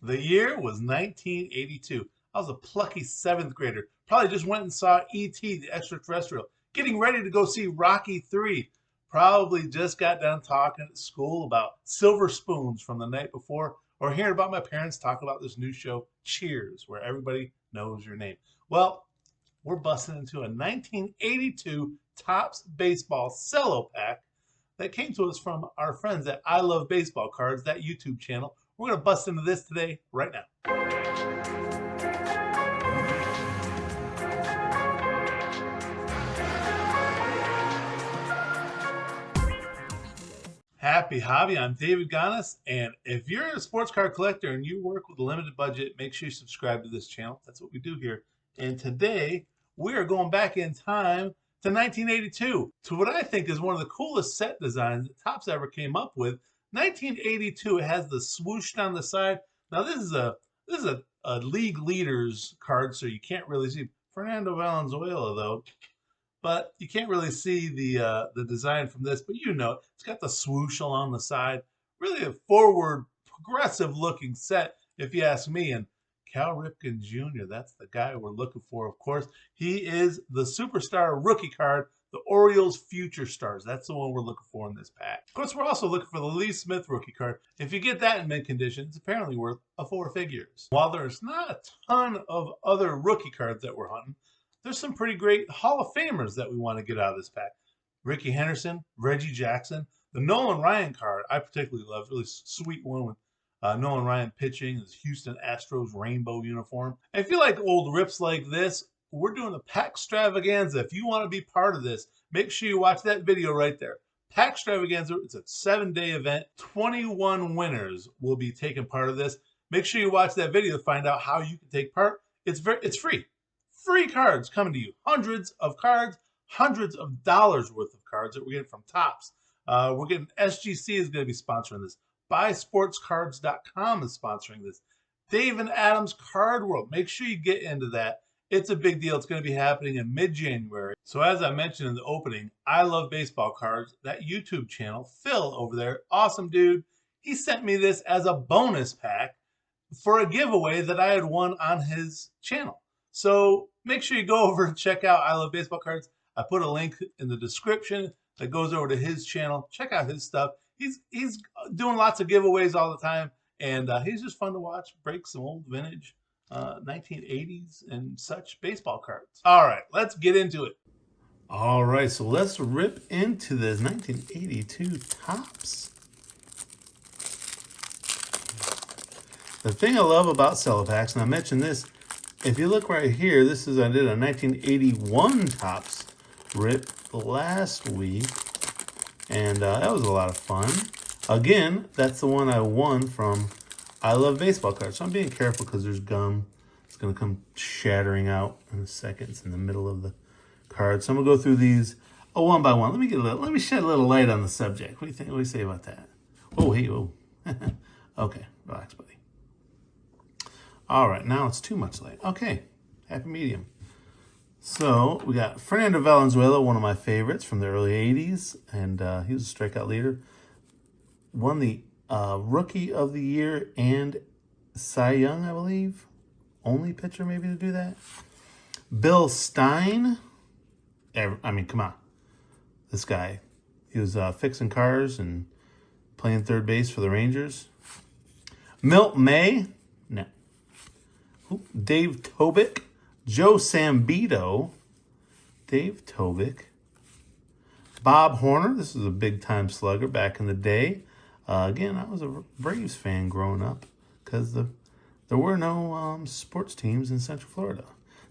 The year was 1982. I was a plucky seventh grader. Probably just went and saw E.T. the Extraterrestrial, getting ready to go see Rocky 3. Probably just got done talking at school about silver spoons from the night before, or hearing about my parents talk about this new show, Cheers, where everybody knows your name. Well, we're busting into a 1982 Topps Baseball Cello pack that came to us from our friends at I Love Baseball Cards, that YouTube channel. We're going to bust into this today, right now. Happy hobby. I'm David Ganas, and if you're a sports card collector and you work with a limited budget, make sure you subscribe to this channel. That's what we do here. And today we are going back in time to 1982 to what I think is one of the coolest set designs that Topps ever came up with. 1982. It has the swoosh down the side. Now this is a league leaders card, so you can't really see Fernando Valenzuela though, but you can't really see the design from this. But you know, it's got the swoosh along the side. Really a forward, progressive looking set, if you ask me. And Cal Ripken Jr., that's the guy we're looking for, of course. He is the superstar rookie card, the Orioles Future Stars. That's the one we're looking for in this pack. Of course, we're also looking for the Lee Smith rookie card. If you get that in mint condition, it's apparently worth a four figures. While there's not a ton of other rookie cards that we're hunting, there's some pretty great Hall of Famers that we want to get out of this pack. Ricky Henderson, Reggie Jackson, the Nolan Ryan card I particularly love. Really sweet one with Nolan Ryan pitching his Houston Astros rainbow uniform. And if you like old rips like this, we're doing a pack extravaganza. If you want to be part of this, make sure you watch that video right there. Pack extravaganza, it's a 7-day event. 21 winners will be taking part of this. Make sure you watch that video to find out how you can take part. It's free. Free cards coming to you. Hundreds of cards, hundreds of dollars worth of cards that we're getting from Topps. We're getting SGC is going to be sponsoring this. BuySportsCards.com is sponsoring this. Dave and Adam's Card World. Make sure you get into that. It's a big deal. It's going to be happening in mid-January. So as I mentioned in the opening, I Love Baseball Cards, that YouTube channel, Phil over there, awesome dude. He sent me this as a bonus pack for a giveaway that I had won on his channel. So make sure you go over and check out I Love Baseball Cards. I put a link in the description that goes over to his channel. Check out his stuff. He's doing lots of giveaways all the time, and he's just fun to watch. Break some old vintage 1980s and such baseball cards. All right, let's get into it. All right, so let's rip into this 1982 Topps. The thing I love about cello packs, and I mentioned this, if you look right here, I did a 1981 Topps rip last week, and that was a lot of fun. Again, that's the one I won from I Love Baseball Cards. So I'm being careful because there's gum. It's going to come shattering out in a second. It's in the middle of the card. So I'm going to go through these one by one. Let me shed a little light on the subject. What do you think? What do you say about that? Oh, hey, oh. Okay, relax, buddy. All right, now it's too much light. Okay, happy medium. So we got Fernando Valenzuela, one of my favorites from the early 80s, and he was a strikeout leader. Won the Rookie of the Year and Cy Young, I believe. Only pitcher maybe to do that. Bill Stein. I mean, come on. This guy. He was fixing cars and playing third base for the Rangers. Milt May. No. Dave Tobick. Joe Sambito. Dave Tobick. Bob Horner. This is a big-time slugger back in the day. Again, I was a Braves fan growing up because there were no sports teams in Central Florida.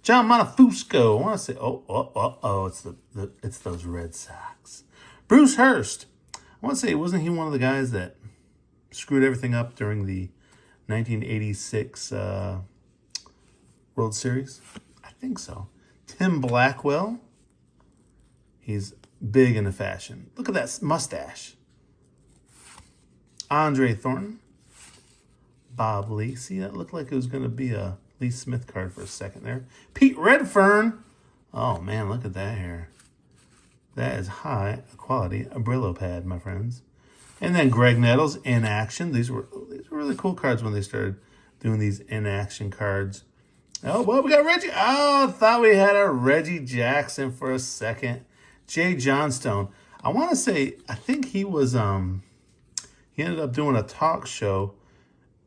John Montefusco. I want to say, it's those Red Sox. Bruce Hurst. I want to say, wasn't he one of the guys that screwed everything up during the 1986 World Series? I think so. Tim Blackwell. He's big into fashion. Look at that mustache. Andre Thornton. Bob Lee. See, that looked like it was going to be a Lee Smith card for a second there. Pete Redfern. Oh, man, look at that hair. That is high quality Brillo pad, my friends. And then Greg Nettles in action. These were really cool cards when they started doing these in-action cards. Oh, well, we got Reggie. Oh, I thought we had a Reggie Jackson for a second. Jay Johnstone. I want to say, I think he was, he ended up doing a talk show,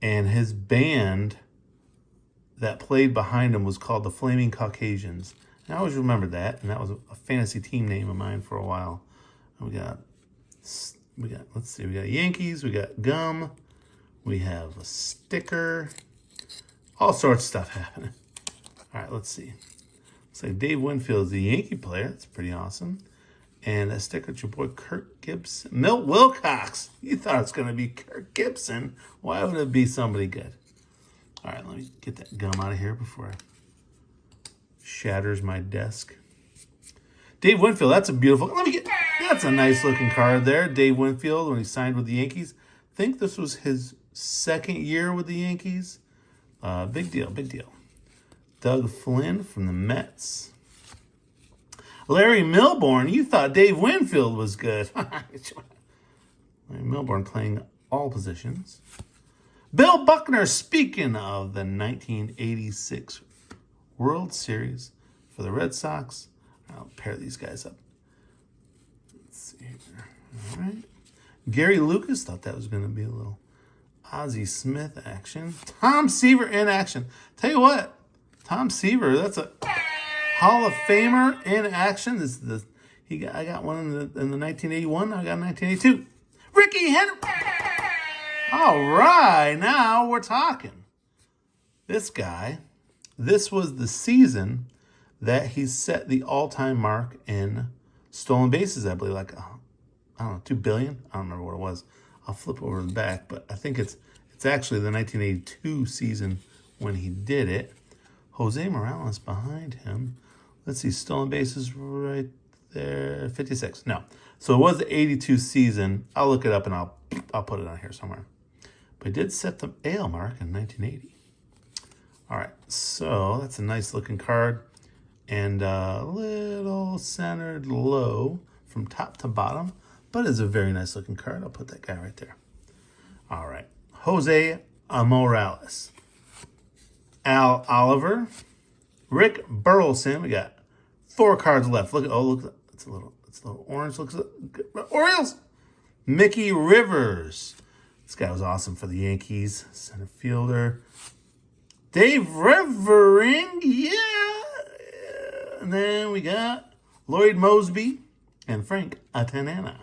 and his band that played behind him was called the Flaming Caucasians. And I always remembered that, and that was a fantasy team name of mine for a while. We got, let's see, we got Yankees, we got gum, we have a sticker, all sorts of stuff happening. All right, let's see. Looks like Dave Winfield is the Yankee player. That's pretty awesome. And a sticker at your boy Kirk Gibson. Milt Wilcox. You thought it was going to be Kirk Gibson. Why would it be somebody good? All right, let me get that gum out of here before it shatters my desk. Dave Winfield, that's a beautiful. That's a nice looking card there. Dave Winfield, when he signed with the Yankees. I think this was his second year with the Yankees. Big deal, big deal. Doug Flynn from the Mets. Larry Milbourne, you thought Dave Winfield was good. Larry Milbourne playing all positions. Bill Buckner, speaking of the 1986 World Series for the Red Sox. I'll pair these guys up. Let's see here. All right. Gary Lucas, thought that was going to be a little Ozzie Smith action. Tom Seaver in action. Tell you what, Tom Seaver, that's a Hall of Famer in action. I got one in the 1981. I got 1982. Ricky Henry. All right, now we're talking. This guy, this was the season that he set the all-time mark in stolen bases, I believe, like, I don't know, 2 billion? I don't remember what it was. I'll flip over the back, but I think it's actually the 1982 season when he did it. Jose Morales behind him. Let's see, stolen bases right there, 56. No. So it was the 82 season. I'll look it up and I'll put it on here somewhere. But he did set the AL mark in 1980. All right, so that's a nice looking card. And a little centered low from top to bottom, but it's a very nice looking card. I'll put that guy right there. All right, Jose Morales. Al Oliver. Rick Burleson. We got 4 cards left. Look, it's a little orange. Looks Orioles. Mickey Rivers. This guy was awesome for the Yankees. Center fielder. Dave Revering. Yeah. And then we got Lloyd Mosby and Frank Atanana.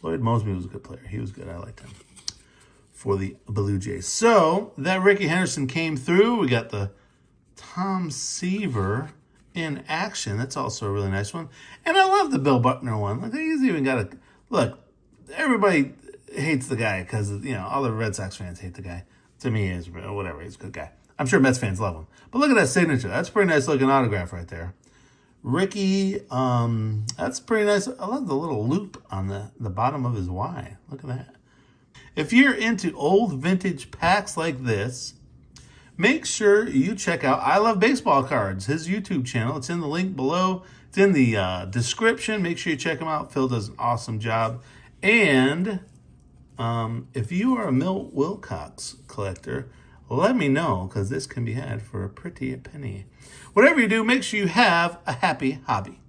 Lloyd Mosby was a good player. He was good. I liked him for the Blue Jays. So that Ricky Henderson came through. We got the Tom Seaver in action. That's also a really nice one. And I love the Bill Buckner one. Look, he's even got a look. Everybody hates the guy because all the Red Sox fans hate the guy. To me, he's whatever. He's a good guy. I'm sure Mets fans love him. But look at that signature. That's a pretty nice looking autograph right there. Ricky, that's pretty nice. I love the little loop on the bottom of his Y. Look at that. If you're into old vintage packs like this, make sure you check out I Love Baseball Cards, his YouTube channel. It's in the link below. It's in the description. Make sure you check him out. Phil does an awesome job. And if you are a Milt Wilcox collector, let me know, because this can be had for a pretty penny. Whatever you do, make sure you have a happy hobby.